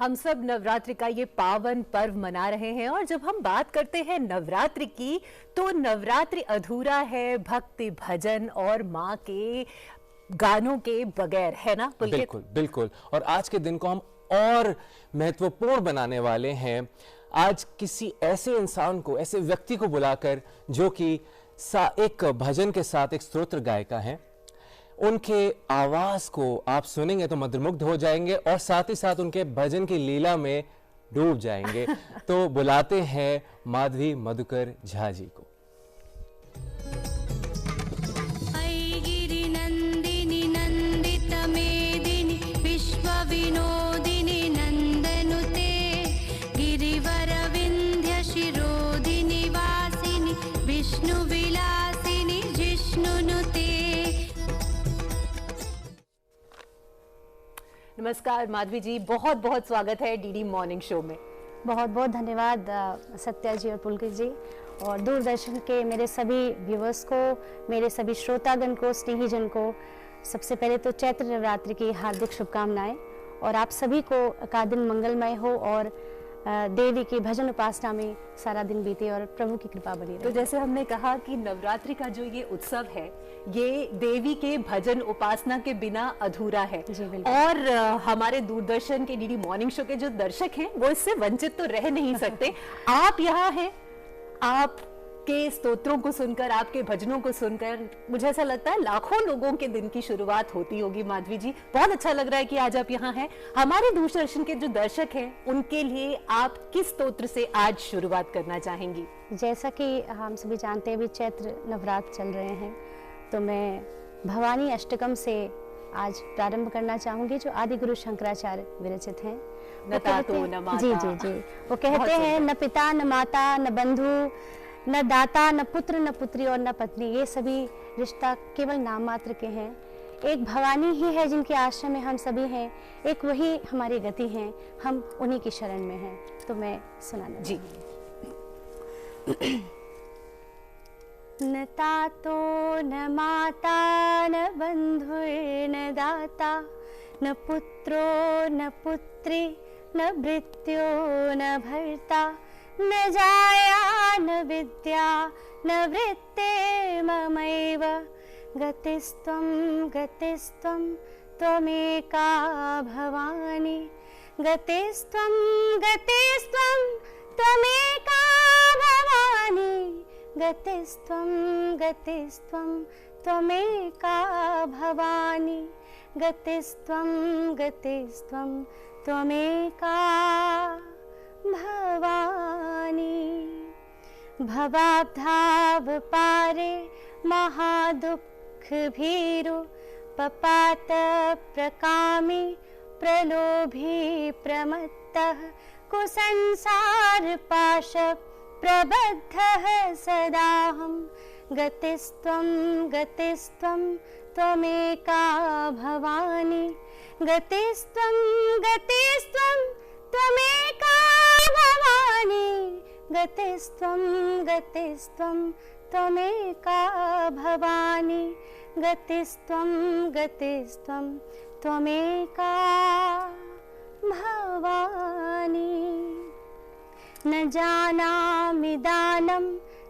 हम सब नवरात्रि का ये पावन पर्व मना रहे हैं और जब हम बात करते हैं नवरात्रि की तो नवरात्रि अधूरा है भक्ति भजन और माँ के गानों के बगैर, है ना पुलकित? बिल्कुल बिल्कुल। और आज के दिन को हम और महत्वपूर्ण बनाने वाले हैं। आज किसी ऐसे इंसान को, ऐसे व्यक्ति को बुलाकर जो कि एक भजन के साथ एक स्तोत्र गायिका हैं। उनके आवाज को आप सुनेंगे तो मंत्रमुग्ध हो जाएंगे और साथ ही साथ उनके भजन की लीला में डूब जाएंगे। तो बुलाते हैं माधवी मधुकर झा जी को। ऐगिरि नंदिनी नंदित मेदिनी विश्व विनोदिनी नंदनुते गिरिवर विंध्य शिरोदिनी वासिनी विष्णु विलासिनी जिष्णुनुते। नमस्कार माधवी जी, बहुत बहुत स्वागत है डीडी मॉर्निंग शो में। बहुत बहुत धन्यवाद सत्या जी और पुलकित जी और दूरदर्शन के मेरे सभी व्यूवर्स को, मेरे सभी श्रोतागण को, स्नेहीजन को सबसे पहले तो चैत्र नवरात्रि की हार्दिक शुभकामनाएं और आप सभी को का दिन मंगलमय हो और देवी की भजन उपासना में सारा दिन बीते और प्रभु की कृपा बनी रहे। तो जैसे हमने कहा कि नवरात्रि का जो ये उत्सव है ये देवी के भजन उपासना के बिना अधूरा है और हमारे दूरदर्शन के डीडी मॉर्निंग शो के जो दर्शक हैं वो इससे वंचित तो रह नहीं सकते। आप यहाँ हैं, आपके स्तोत्रों को सुनकर, आपके भजनों को सुनकर मुझे ऐसा लगता है लाखों लोगों के दिन की शुरुआत होती होगी। माधवी जी, बहुत अच्छा लग रहा है कि आज आप यहाँ हैं। हमारे दूरदर्शन के जो दर्शक हैं उनके लिए आप किस स्तोत्र से आज शुरुआत करना चाहेंगी? जैसा कि हम सभी जानते हैं अभी चैत्र नवरात्र चल रहे हैं तो मैं भवानी अष्टकम से आज प्रारंभ करना चाहूंगी जो आदि गुरु शंकराचार्य विरचित हैं। जी जी जी, वो कहते हैं न पिता न माता न बंधु न दाता न पुत्र न पुत्री और न पत्नी, ये सभी रिश्ता केवल नाम मात्र के हैं। एक भवानी ही है जिनके आश्रम में हम सभी हैं, एक वही हमारी गति हैं, हम उन्हीं की शरण में हैं। तो मैं सुनाना जी। न तातो न माता न बंधुर्न दाता न पुत्रो न पुत्री न भृत्यो न भर्ता न जाया न विद्या न वृत्ते ममैव गतिस्त्वं गतिस्त्वं त्वमेका भवानी गतिस्त्वं गतिस्त्वं त्वमेका भवानी गतिस्त्वं गतिस्त्वं त्वमेका भवानी गतिस्त्वं गतिस्त्वं त्वमेका भवानी। भवाब्धाव पारे महादुःख भीरु पपात प्रकामी प्रलोभी प्रमत्तः कुसंसार पाश प्रबद्धः सदाहं गतिस्त्वं गतिस्त्वं त्वमेका भवानी गतिस्त्वं गतिस्त्वं त्वमेका भवानी गतिस्त्वं गतिस्त्वं त्वमेका भवानी गतिस्त्वं गतिस्त्वं त्वमेका भवानी। न जानामि दानं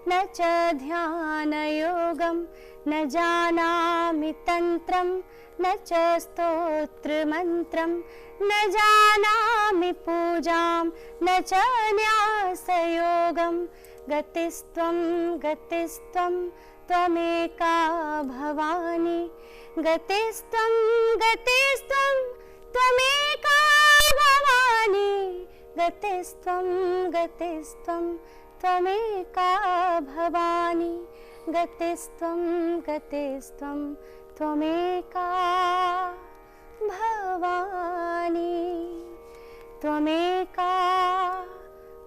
न च ध्यानयोगं न जानामि तन्त्रं न च स्तोत्रमन्त्रं न जानामि पूजां न च न्यासयोगं गतिस्त्वं गतिस्त्वं त्वमेका भवानी गतिस्त्वं गतिस्त्वं त्वमेका भवानी गतिस्त्वं गतिस्त्वं त्वमेका भवानी गतिस्त्वं गतिस्त्वं त्वमेका भवानी त्वमेका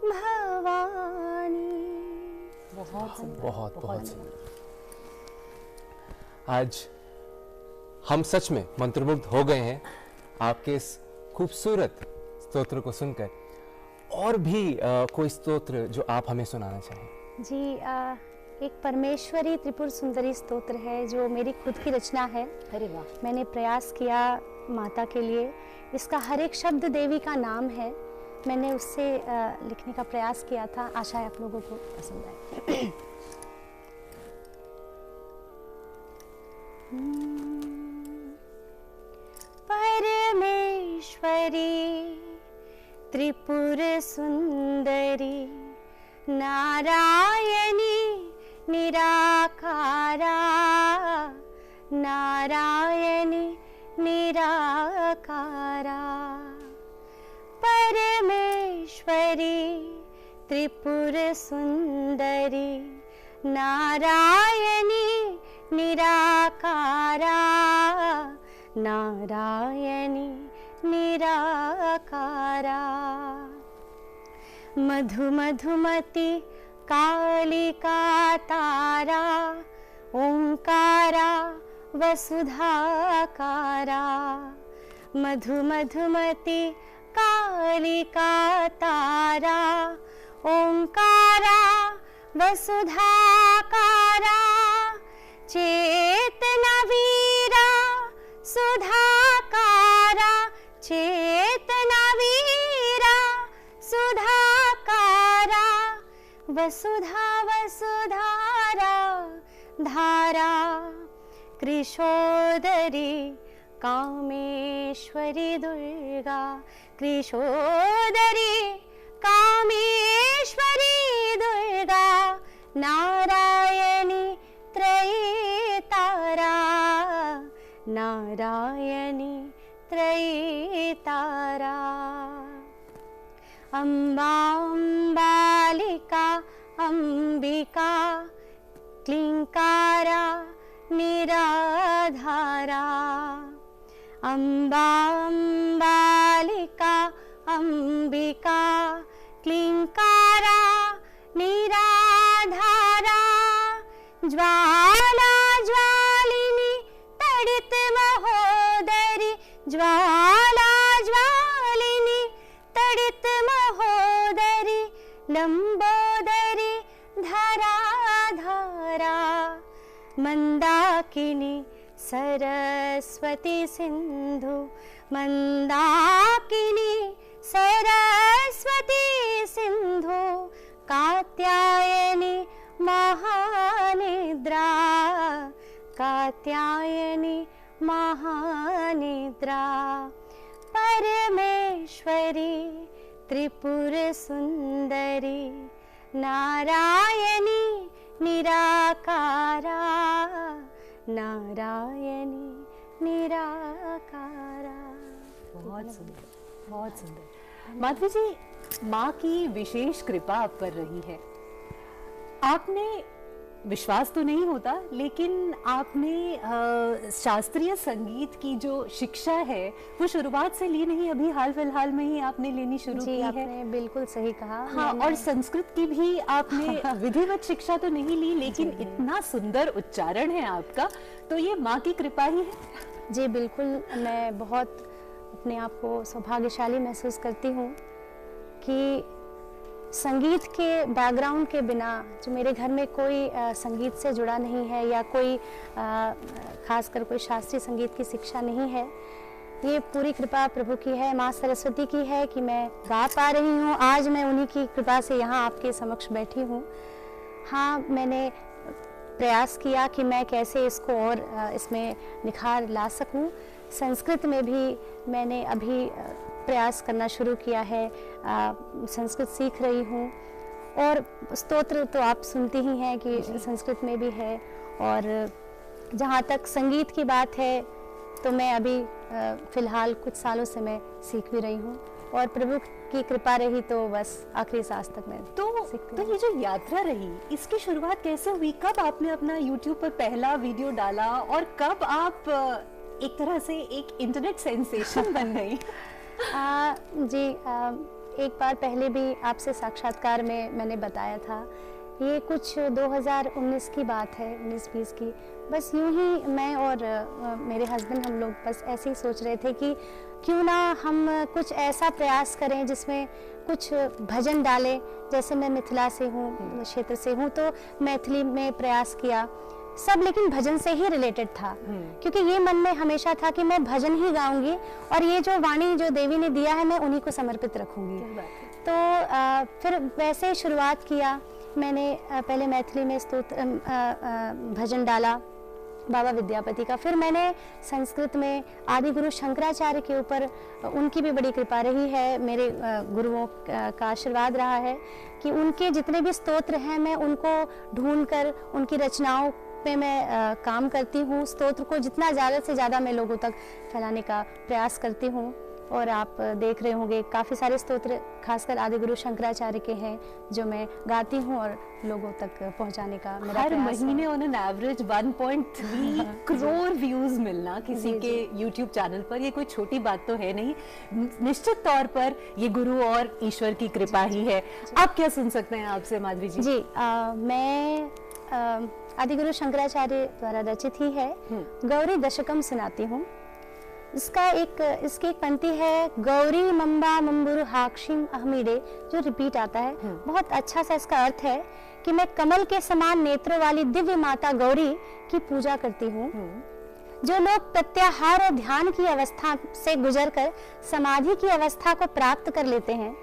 भवानी। बहुत सुंदर, बहुत बहुत सुंदर। आज हम सच में मंत्रमुग्ध हो गए हैं आपके इस खूबसूरत स्तोत्र को सुनकर। और भी कोई स्तोत्र जो आप हमें सुनाना चाहें? जी, एक परमेश्वरी त्रिपुर सुंदरी स्तोत्र है जो मेरी खुद की रचना है। अरे वाह। मैंने प्रयास किया माता के लिए, इसका हर एक शब्द देवी का नाम है। मैंने उससे लिखने का प्रयास किया था, आशा है आप लोगों को पसंद आए। परमेश्वरी त्रिपुर सुंदरी नारायणी निराकारा, नारायणी निराकारा। परमेश्वरी त्रिपुर सुंदरी नारायणी निराकारा, नारायणी निराकारा। मधु मधुमती कालिका तारा, ओंकारा वसुधाकारा। मधु मधुमती कालिका तारा, ओंकारा वसुधाकारा। चेतना वीरा सुधाकारा, चेतना वीरा सुधाकारा। वसुधा वसुधारा धारा, कृशोदरी कामेश्वरी दुर्गा, कृशोदरी कामेश्वरी दुर्गा। नारायणी त्रयीतारा, नारायणी त्रयीतारा। अम्बा अम्बालिका अंबिका, क्लींकारा निराधारा। अम्बा अम्बालिका अंबिका, क्लींकारा निराधारा। ज्वाला ज्वालिनी तड़ित महोदरी, ज्वाला ज्वालिनी तड़ित महोदरी। लंबोदरी धरा धारा, मंदाकिनी सरस्वती सिंधु, मंदाकिनी सरस्वती सिंधु। कात्यायनी महानिद्रा, कात्यायनी महानिद्रा। परमेश्वरी त्रिपुर सुंदरी नारायणी निराकारा, नारायणी निराकारा। बहुत सुंदर, बहुत सुंदर। माधवी जी, माँ की विशेष कृपा आप पर रही है। आपने, विश्वास तो नहीं होता, लेकिन आपने शास्त्रीय संगीत की जो शिक्षा है वो शुरुआत से ली नहीं, अभी हाल फिलहाल में ही आपने लेनी शुरू की है। आपने बिल्कुल सही कहा। हाँ, और संस्कृत की भी आपने विधिवत शिक्षा तो नहीं ली, लेकिन इतना सुंदर उच्चारण है आपका, तो ये माँ की कृपा ही है। जी बिल्कुल, मैं बहुत अपने आप को सौभाग्यशाली महसूस करती हूँ कि संगीत के बैकग्राउंड के बिना, जो मेरे घर में कोई संगीत से जुड़ा नहीं है या कोई खासकर कोई शास्त्रीय संगीत की शिक्षा नहीं है, ये पूरी कृपा प्रभु की है, माँ सरस्वती की है कि मैं गा पा रही हूँ। आज मैं उन्हीं की कृपा से यहाँ आपके समक्ष बैठी हूँ। हाँ, मैंने प्रयास किया कि मैं कैसे इसको और इसमें निखार ला सकूं। संस्कृत में भी मैंने अभी प्रयास करना शुरू किया है, संस्कृत सीख रही हूँ। और स्तोत्र तो आप सुनती ही हैं कि संस्कृत में भी है। और जहाँ तक संगीत की बात है तो मैं अभी फ़िलहाल कुछ सालों से मैं सीख भी रही हूँ, और प्रभु की कृपा रही तो बस आखिरी सांस तक मैं तो ये जो यात्रा रही, इसकी शुरुआत कैसे हुई? कब आपने अपना YouTube पर पहला वीडियो डाला और कब आप एक तरह से एक इंटरनेट सेंसेशन बन गई? जी, एक बार पहले भी आपसे साक्षात्कार में मैंने बताया था ये कुछ 2019 की बात है, 19-20 की। बस यूं ही मैं और मेरे हस्बैंड हम लोग बस ऐसे ही सोच रहे थे कि क्यों ना हम कुछ ऐसा प्रयास करें जिसमें कुछ भजन डालें। जैसे मैं मिथिला से हूँ, क्षेत्र से हूँ, तो मैथिली में प्रयास किया सब, लेकिन भजन से ही रिलेटेड था, क्योंकि ये मन में हमेशा था कि मैं भजन ही गाऊंगी और ये जो वाणी जो देवी ने दिया है मैं उन्हीं को समर्पित रखूंगी। तो फिर वैसे ही शुरुआत किया मैंने। पहले मैथिली में स्तोत्र भजन डाला बाबा विद्यापति का, फिर मैंने संस्कृत में आदि गुरु शंकराचार्य के ऊपर, उनकी भी बड़ी कृपा रही है, मेरे गुरुओं का आशीर्वाद रहा है कि उनके जितने भी स्तोत्र हैं मैं उनको ढूंढकर उनकी रचनाओं पे मैं काम करती हूँ। स्तोत्र को जितना ज़्यादा से ज़्यादा मैं लोगों तक फैलाने का प्रयास करती हूँ। और आप देख रहे होंगे काफ़ी सारे स्तोत्र खासकर आदि गुरु शंकराचार्य के हैं जो मैं गाती हूँ और लोगों तक पहुँचाने का मेरा हर प्रयास है। महीने on an average 1.3 crore views मिलना किसी जी, के YouTube चैनल पर, ये कोई छोटी बात तो है नहीं। निश्चित तौर पर ये गुरु और ईश्वर की कृपा ही है। आप क्या सुन सकते हैं आपसे माधवी जी? जी मैं आदि गुरु शंकराचार्य द्वारा रचित ही है गौरी दशकम सुनाती हूँ। इसकी एक पंक्ति है, गौरी मम्बा मम्बुरु हाक्षिम अहमीडे, जो रिपीट आता है। बहुत अच्छा सा इसका अर्थ है कि मैं कमल के समान नेत्रों वाली दिव्य माता गौरी की पूजा करती हूँ। जो लोग प्रत्याहार और ध्यान की अवस्था से गुजरकर समाधि की अवस्था को प्राप्त कर लेते हैं,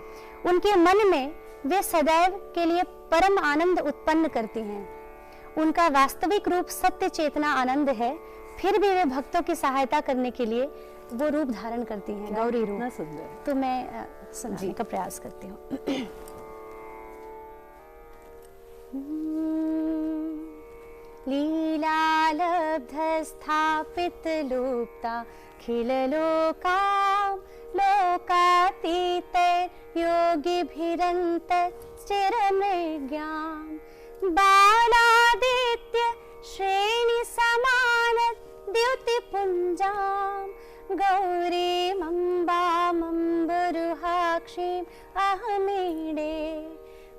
उनके मन में वे सदैव के लिए परम आनंद उत्पन्न करती हैं। उनका वास्तविक रूप सत्य चेतना आनंद है, फिर भी वे भक्तों की सहायता करने के लिए वो रूप धारण करती हैं, गौरी रूप। सुंदर। तो मैं सुनाने का प्रयास करती हूँ। लीलालब्ध स्थापित लुप्ता खिललोकां लोकातीत योगिभिरन्त चिरमृग्यां बालादित्य श्रेणी समान द्युतिपुञ्जां गौरीमम्बामम्बुरुहाक्षीम् अहमीडे,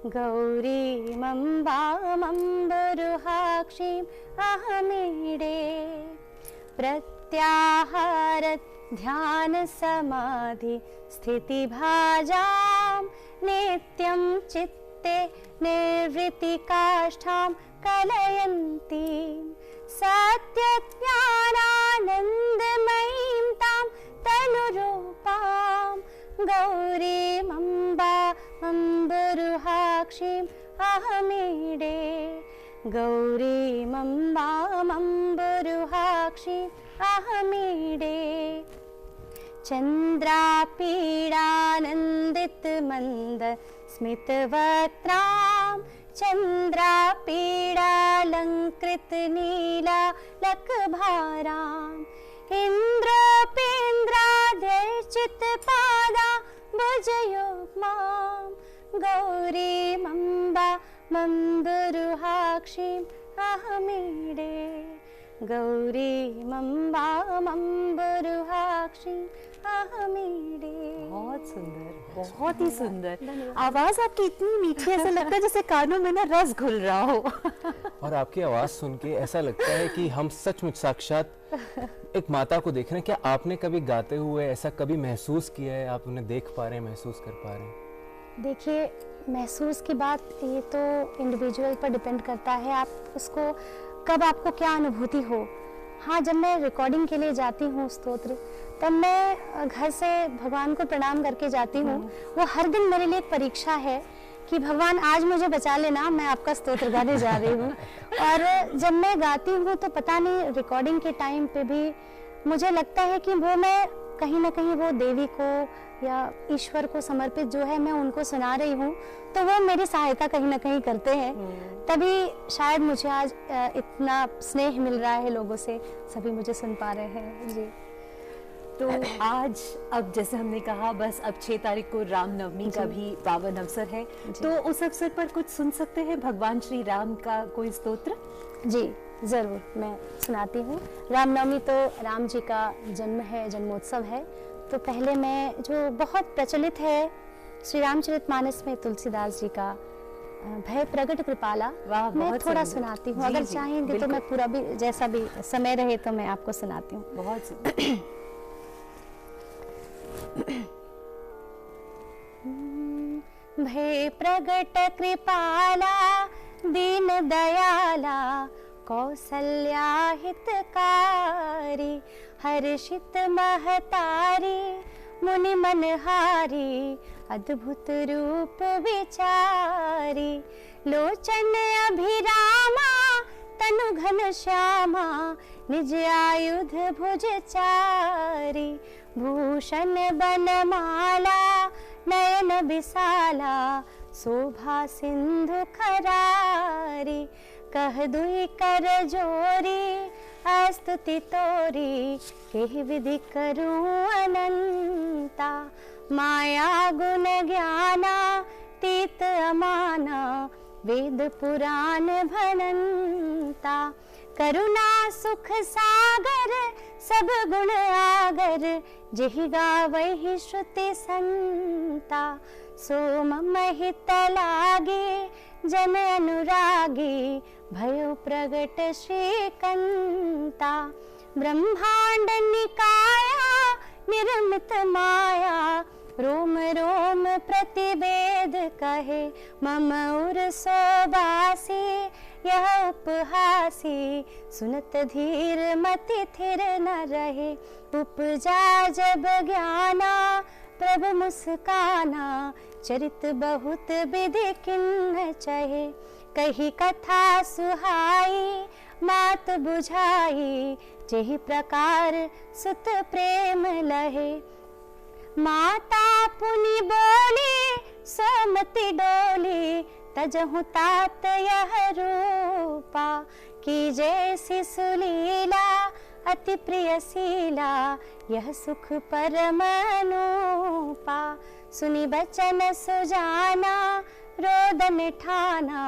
गौरीमम्बामम्बुरुहाक्षीम् अहमीडे। प्रत्याहार ध्यान समाधि स्थिति भाजां नित्यं चित्ते निर्वृत्ति काष्ठां कलयन्तीं सत्यज्ञानानन्दमयीं तां तनुरूपां गौरीमम्बामम्बुरुहाक्षीम् अहमीडे, गौरीमम्बामम्बुरुहाक्षीम् अहमीडे। चन्द्रापीडानन्दित मन्द स्मितवक्त्रां चन्द्रापीडालङ्कृत नीलालकभाराम् इन्द्रोपेन्द्राद्यर्चित पादा भुजयुग्मां गौरीमम्बामम्बुरुहाक्षीम् अहमीडे, गौरीमम्बामम्बुरुहाक्षीम् अहमीडे। बहुत सुंदर, बहुत ही सुंदर। आवाज आपकी इतनी मीठी, ऐसा लगता है जैसे कानों में ना रस घुल रहा हो। और आपकी आवाज़ सुन के ऐसा लगता है कि हम सचमुच साक्षात एक माता को देख रहे हैं। क्या आपने कभी गाते हुए ऐसा कभी महसूस किया है? आप उन्हें देख पा रहे हैं, महसूस कर पा रहे हैं? देखिए, महसूस की बात ये तो इंडिविजुअल पर डिपेंड करता है, आप उसको कब आपको क्या अनुभूति हो। हाँ, जब मैं रिकॉर्डिंग के लिए जाती हूँ स्तोत्र, तब मैं घर से भगवान को प्रणाम करके जाती हूँ। वो हर दिन मेरे लिए एक परीक्षा है कि भगवान आज मुझे बचा लेना, मैं आपका स्तोत्र गाने जा रही हूँ। और जब मैं गाती हूँ तो पता नहीं, रिकॉर्डिंग के टाइम पे भी मुझे लगता है कि वो मैं कहीं ना कहीं वो देवी को या ईश्वर को समर्पित जो है मैं उनको सुना रही हूँ, तो वो मेरी सहायता कहीं ना कहीं करते हैं। तभी शायद मुझे आज इतना स्नेह मिल रहा है लोगों से, सभी मुझे सुन पा रहे हैं। जी। तो आज, अब जैसे हमने कहा, बस अब 6 तारीख को रामनवमी का भी पावन अवसर है, तो उस अवसर पर कुछ सुन सकते हैं भगवान श्री राम का कोई स्तोत्र? जी जरूर, मैं सुनाती हूँ। रामनवमी तो राम जी का जन्म है, जन्मोत्सव है। तो पहले मैं, जो बहुत प्रचलित है, श्री रामचरितमानस में तुलसीदास जी का भय प्रगट कृपाला वाह, मैं बहुत थोड़ा सुंदर। सुनाती हूँ। जी, अगर जी, चाहेंगे तो बिल्कुल। मैं पूरा भी, जैसा भी समय रहे तो मैं आपको सुनाती हूँ। बहुत सुंदर। भय प्रगट कृपाला दीन दयाला कौसल्या हितकारी हर्षित महतारी मुनि मनहारी अद्भुत रूप विचारी लोचन अभिरामा तनु घन श्यामा निज आयुध भुज चारी भूषण बनमाला नयन विशाला शोभा सिंधु खरारी कह दुई कर जोरी अस्तुति तोरी केहि विधि करूं अनंता माया गुण ज्ञाना तीत अमाना वेद पुराण भनंता करुणा सुख सागर सब गुण आगर जेहि गावहि श्रुति संता सो मम हित लागे जन अनुरागी भयो प्रगट श्रीकंता ब्रह्मांड निकाया निर्मित माया रोम रोम प्रतिवेद कहे मम उर सोबासी यह उपहासी सुनत धीर मति थिर न रहे उपजा जब ज्ञाना प्रभु मुस्काना चरित बहुत विधि किन्न चहे कही कथा सुहाई मात बुझाई जेहि प्रकार सुत प्रेम लहे माता पुनि बोली सोमति डोली तजहु तात यह रूपा की जैसी सुलीला अति प्रिय शीला यह सुख परम अनूपा सुनी बचन सुजाना रोदन ठाना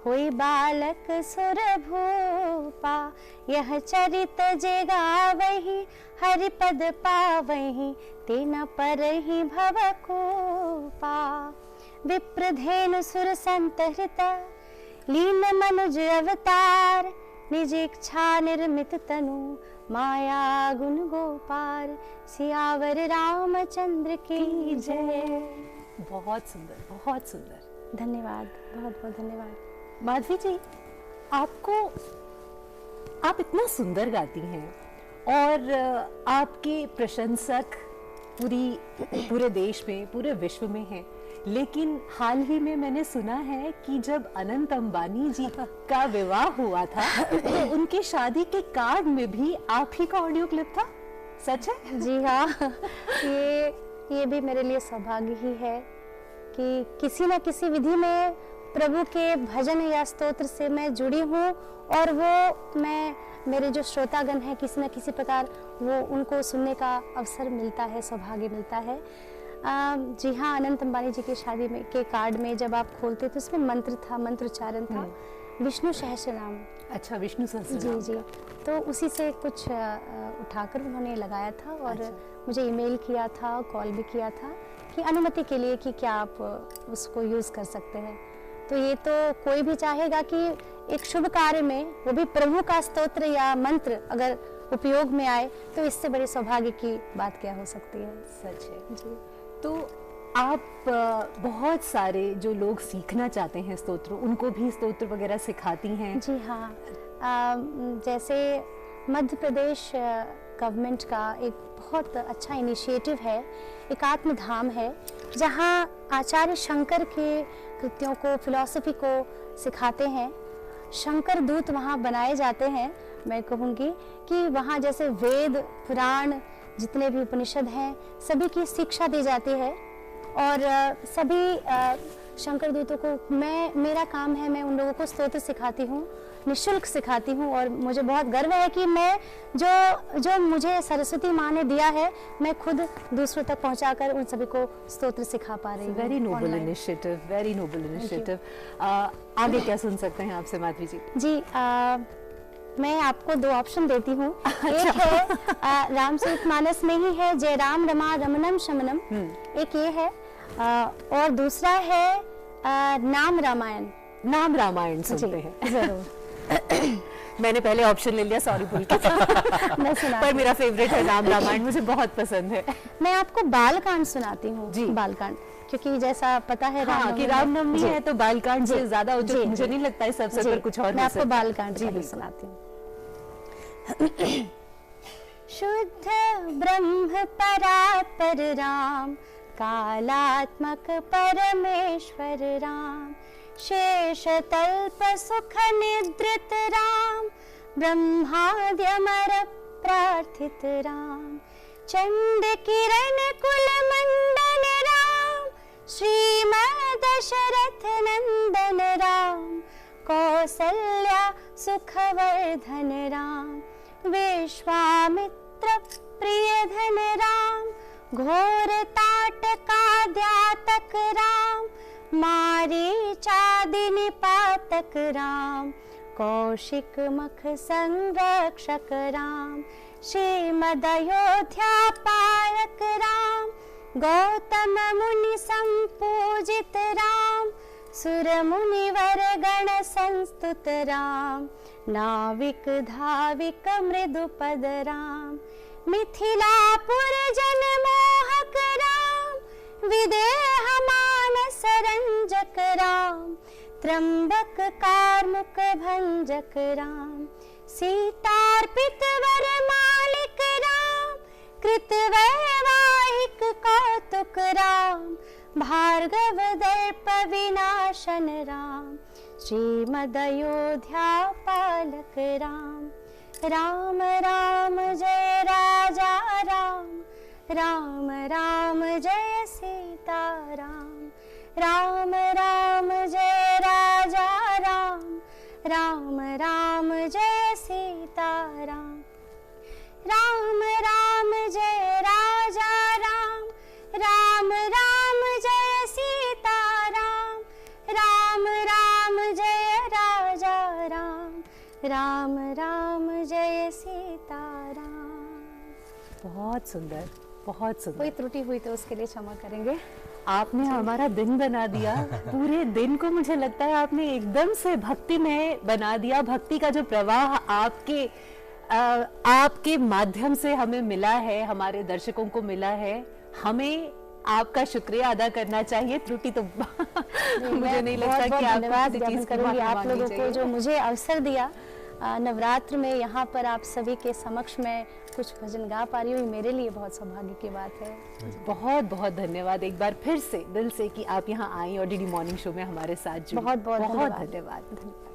होई बालक सुर भूपा यह चरित जे गावहि हरिपद पावहि तेना परहि भवकूपा विप्रधेनु सुर संतहृत लीन मनुज अवतार निज इच्छा निर्मित तनु माया गुण गोपार सियावर रामचंद्र की जय। बहुत सुंदर, बहुत सुंदर। धन्यवाद, बहुत बहुत धन्यवाद। माधवी जी, आप इतना सुंदर गाती हैं और आपके प्रशंसक पूरे देश में, पूरे विश्व में हैं। लेकिन हाल ही में मैंने सुना है कि जब अनंत अंबानी जी का विवाह हुआ था तो उनकी शादी के कार्ड में भी आप ही का ऑडियो क्लिप था। सच है? जी हाँ, ये भी मेरे लिए सौभाग्य ही है कि किसी न किसी विधि में प्रभु के भजन या स्तोत्र से मैं जुड़ी हूँ और वो मेरे जो श्रोतागण हैं किसी न किसी प्रकार वो उनको सुनने का अवसर मिलता है, सौभाग्य मिलता है। जी हाँ, अनंत अंबानी जी की शादी में के कार्ड में जब आप खोलते तो उसमें मंत्र था, मंत्रोच्चारण था विष्णु सहस्रनाम। अच्छा, विष्णु सहस्रनाम। जी जी, तो उसी से कुछ उठाकर उन्होंने लगाया था और मुझे ईमेल किया था, कॉल भी किया था कि अनुमति के लिए कि क्या आप उसको यूज़ कर सकते हैं। तो ये तो कोई भी चाहेगा कि एक शुभ कार्य में वो भी प्रभु का स्तोत्र या मंत्र अगर उपयोग में आए तो इससे बड़े सौभाग्य की बात क्या हो सकती है। सच है जी। तो आप बहुत सारे जो लोग सीखना चाहते हैं स्तोत्र, उनको भी स्तोत्र वगैरह सिखाती हैं? जी हाँ, जैसे मध्य प्रदेश गवर्नमेंट का एक बहुत अच्छा इनिशिएटिव है, एक आत्मधाम है जहाँ आचार्य शंकर के कृतियों को, फिलॉसफी को सिखाते हैं। शंकर दूत वहाँ बनाए जाते हैं। मैं कहूँगी कि वहाँ जैसे वेद, पुराण, जितने भी उपनिषद हैं सभी की शिक्षा दी जाती है और सभी शंकर दूतों को मेरा काम है, मैं उन लोगों को स्तोत्र सिखाती हूँ, निःशुल्क सिखाती हूँ और मुझे बहुत गर्व है कि मैं जो मुझे सरस्वती माँ ने दिया है मैं खुद दूसरों तक पहुँचाकर उन सभी को स्तोत्र सिखा पा रही हूँ। Very noble initiative, very noble initiative. आगे क्या सुन सकते हैं आपसे माधवी जी? जी, मैं आपको दो ऑप्शन देती हूँ। एक है रामचरितमानस में ही है जय राम रमा रमनम शमनम, एक ये है और दूसरा है नाम रामायण। नाम रामायण सुनते जी, हैं। जरूर। मैंने पहले ऑप्शन ले लिया, सॉरी भूल के मैं सुनाती पर मेरा फेवरेट है नाम रामायण, मुझे बहुत पसंद है। मैं आपको बालकांड सुनाती हूँ। जी। बालकांड, क्योंकि जैसा पता है हाँ, कि रामनवमी जी। है तो बालकांड से जी, ज्यादा उचित जी, मुझे जी। नहीं लगता इस अवसर जी, पर कुछ और मैं हो आपको सकता है। बालकांड जी, पहले बिल्कुल। सुनाती हूँ। शुद्ध ब्रह्म परात्पर राम, कालात्मक परमेश्वर राम, शेष तल्प सुख निद्रित राम, ब्रह्माद्यमर प्रार्थित राम, चंड किरण कुल मंडन राम, श्रीमद दशरथ नंदन राम, कौसल्या सुखवर्धन राम, विश्वामित्र प्रिय धन राम, घोर ताटका द्यातक राम, मारीचादि निपातक राम, कौशिक मख संरक्षक राम, श्रीमद अयोध्या पालक राम, गौतम मुनि संपूजित राम, सुर मुनिवर गण संस्तुत राम, नाविक धाविक मृदुपद राम, मिथिलापुर जन मोहक राम, विदेह मानस रंजक राम, त्र्यंबक कार्मुक भंजक राम, सीतार्पित वर मालिक राम, कृत वैवाहिक कौतुक राम, भार्गव दर्प विनाशन राम, श्रीमद अयोध्या पालक राम, राम राम जय राजा राम, राम राम जय सीता राम, राम राम जय राजा राम, राम राम जय सीता राम, राम राम जय राजा राम, राम राम जय सीता राम, राम राम जय राजा राम, राम राम जय सीता राम। बहुत सुंदर, बहुत सुंदर। कोई त्रुटि हुई तो उसके लिए क्षमा करेंगे। आपने हमारा दिन बना दिया। पूरे दिन को मुझे लगता है आपने एकदम से भक्ति में बना दिया। भक्ति का जो प्रवाह आपके माध्यम से हमें मिला है, हमारे दर्शकों को मिला है, हमें आपका शुक्रिया अदा करना चाहिए। त्रुटि तो मुझे नहीं लगता कि आपको धन्यवाद किसी चीज ज्ञापन की करूंगी माफी आप मांगनी लोगों को चाहिए। जो मुझे अवसर दिया नवरात्र में यहाँ पर आप सभी के समक्ष में कुछ भजन गा पा रही हूँ, मेरे लिए बहुत सौभाग्य की बात है। बहुत बहुत धन्यवाद एक बार फिर से दिल से कि आप यहाँ आई और डीडी मॉर्निंग शो में हमारे साथ जुड़ी। बहुत बहुत बहुत धन्यवाद। धन्यवाद।